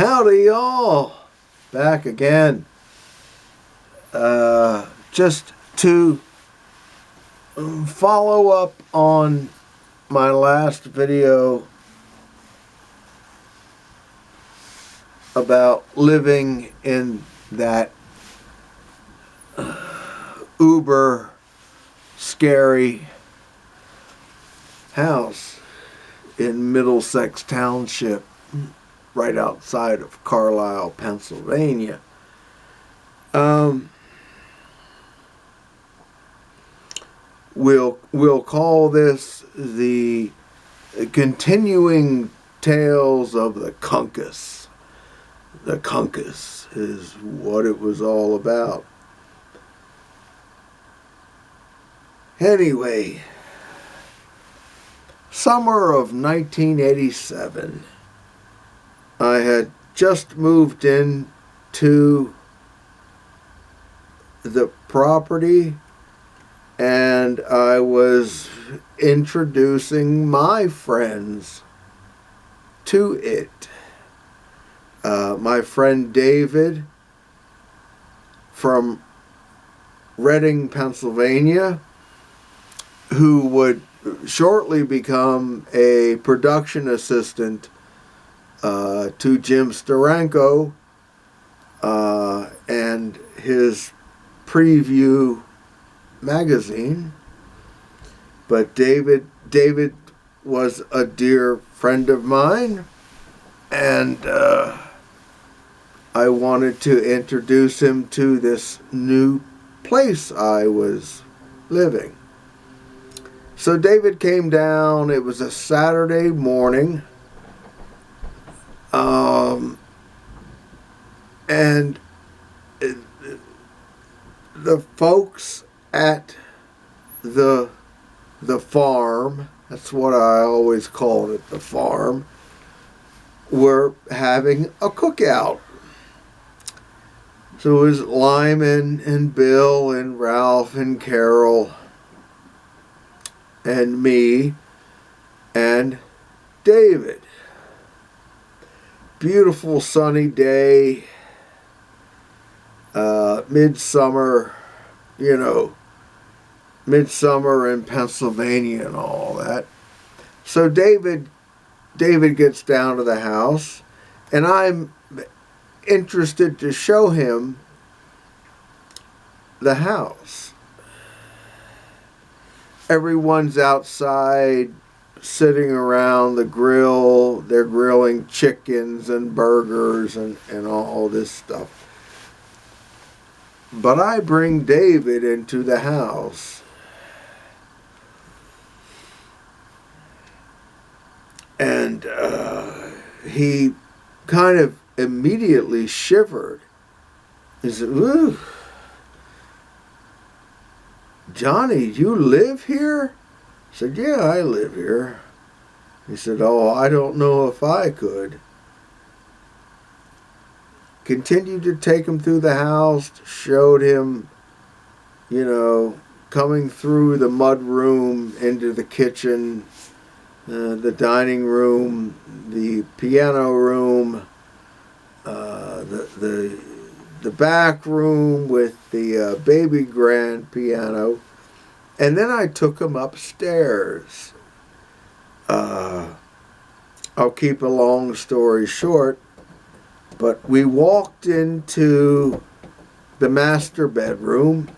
Howdy y'all, back again. Just to follow up on my last video about living in that uber scary house in Middlesex Township, right outside of Carlisle, Pennsylvania. We'll call this the continuing tales of the Kunkus. The Kunkus is what it was all about. Anyway, summer of 1987. I had just moved into the property and I was introducing my friends to it. My friend David from Reading, Pennsylvania, who would shortly become a production assistant to Jim Steranko and his Preview magazine. But David was a dear friend of mine, and I wanted to introduce him to this new place I was living. So David came down. It was a Saturday morning. And the folks at the farm, that's what I always called it, the farm, were having a cookout. So it was Lyman and Bill and Ralph and Carol and me and David. Beautiful sunny day, midsummer, midsummer in Pennsylvania and all that. So David gets down to the house, and I'm interested to show him the house. Everyone's outside sitting around the grill. They're grilling chickens and burgers and all this stuff. But I bring David into the house, and he kind of immediately shivered. He said, "Ooh, Johnny, you live here?" I said, "Yeah, I live here." He said, "Oh, I don't know if I could." Continued to take him through the house, showed him, coming through the mud room into the kitchen, the dining room, the piano room, the back room with the baby grand piano. And then I took him upstairs. I'll keep a long story short, but we walked into the master bedroom.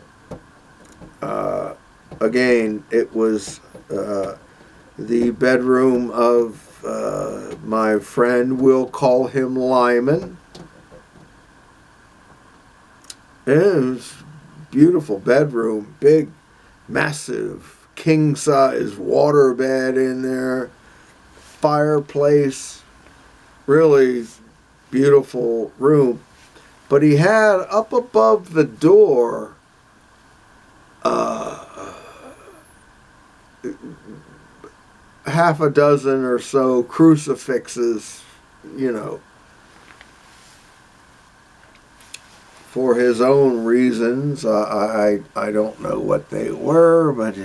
Again, it was the bedroom of my friend. We'll call him Lyman. And it was a beautiful bedroom, big, massive, king-size waterbed in there, fireplace, really beautiful room. But he had up above the door half a dozen or so crucifixes, for his own reasons. I don't know what they were, but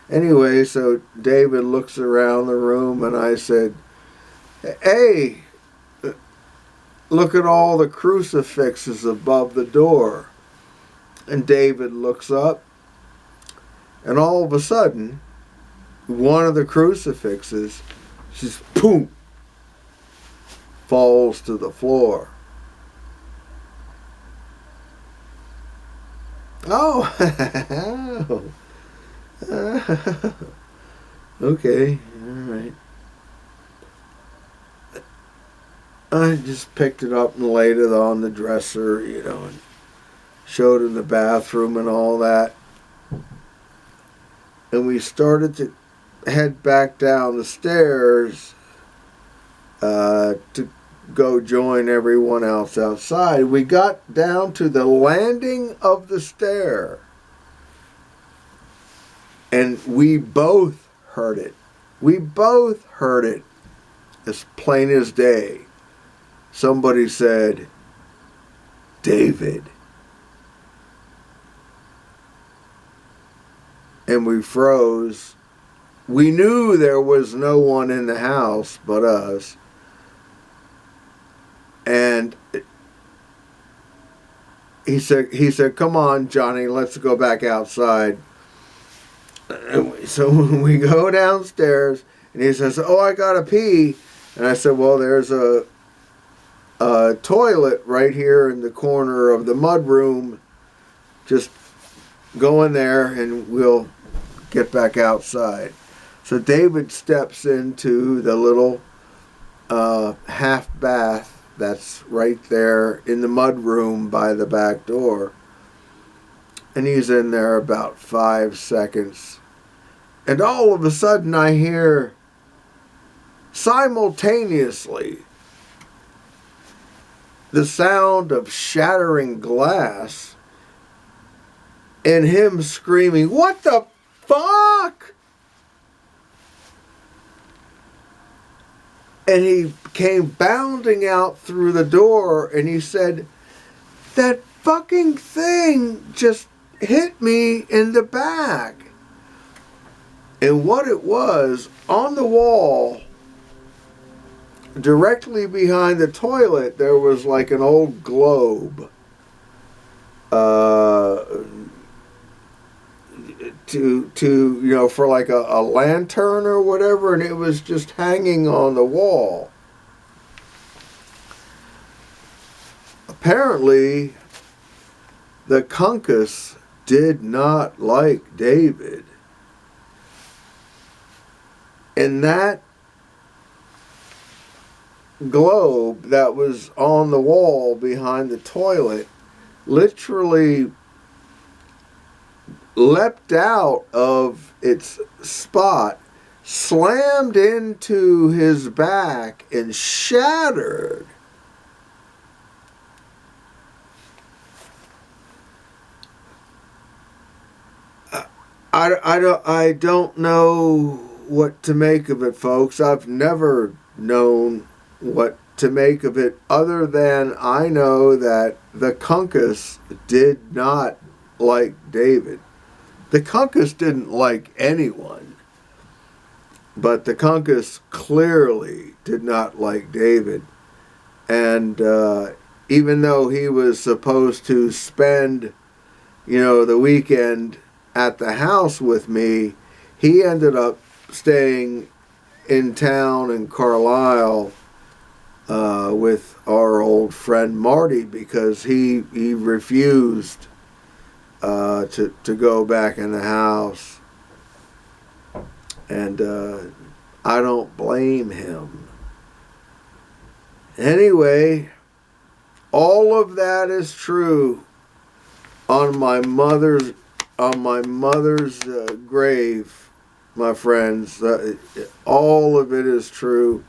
anyway, so David looks around the room, and I said, "Hey, look at all the crucifixes above the door. And David looks up, and all of a sudden, one of the crucifixes just boom falls to the floor. Oh, okay, all right. I just picked it up and laid it on the dresser, and showed him the bathroom and all that. And we started to head back down the stairs to go join everyone else outside. We got down to the landing of the stair, and we both heard it. We both heard it as plain as day. Somebody said, "David." And we froze. We knew there was no one in the house but us. And he said, "Come on, Johnny, let's go back outside." So when we go downstairs, and he says, "Oh, I gotta pee." And I said, "Well, there's a toilet right here in the corner of the mudroom. Just go in there and we'll get back outside." So David steps into the little half bath that's right there in the mudroom by the back door. And he's in there about 5 seconds. And all of a sudden I hear simultaneously the sound of shattering glass and him screaming, "What the fuck?" And he came bounding out through the door, and he said, "That fucking thing just hit me in the back." And what it was, on the wall, directly behind the toilet, there was like an old globe. For like a lantern or whatever, and it was just hanging on the wall. Apparently, the Kunkus did not like David. And that globe that was on the wall behind the toilet literally leapt out of its spot, slammed into his back, and shattered. I don't know what to make of it, folks. I've never known what to make of it, other than I know that the Kunkus did not like David. The Kunkus didn't like anyone, but the Kunkus clearly did not like David. And even though he was supposed to spend, the weekend at the house with me, he ended up staying in town in Carlisle with our old friend Marty, because he refused to go back in the house. And I don't blame him. Anyway, all of that is true on my mother's grave, my friends. All of it is true.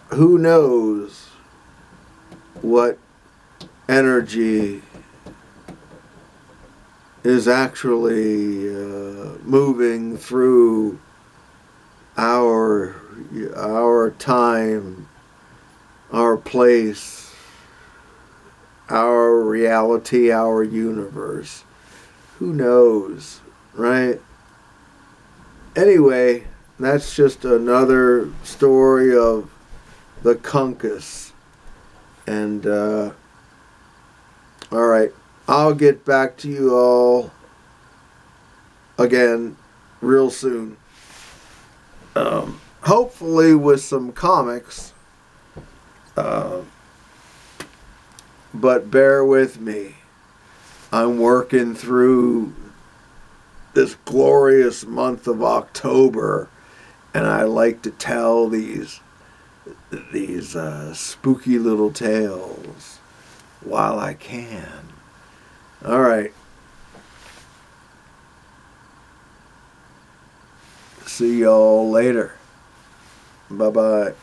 Who knows what energy is actually moving through our time, our place, our reality, our universe. Who knows, right? Anyway, that's just another story of the Kunkus. And all right, I'll get back to you all again real soon. Hopefully with some comics. But bear with me. I'm working through this glorious month of October, and I like to tell these spooky little tales while I can. All right. See y'all later. Bye-bye.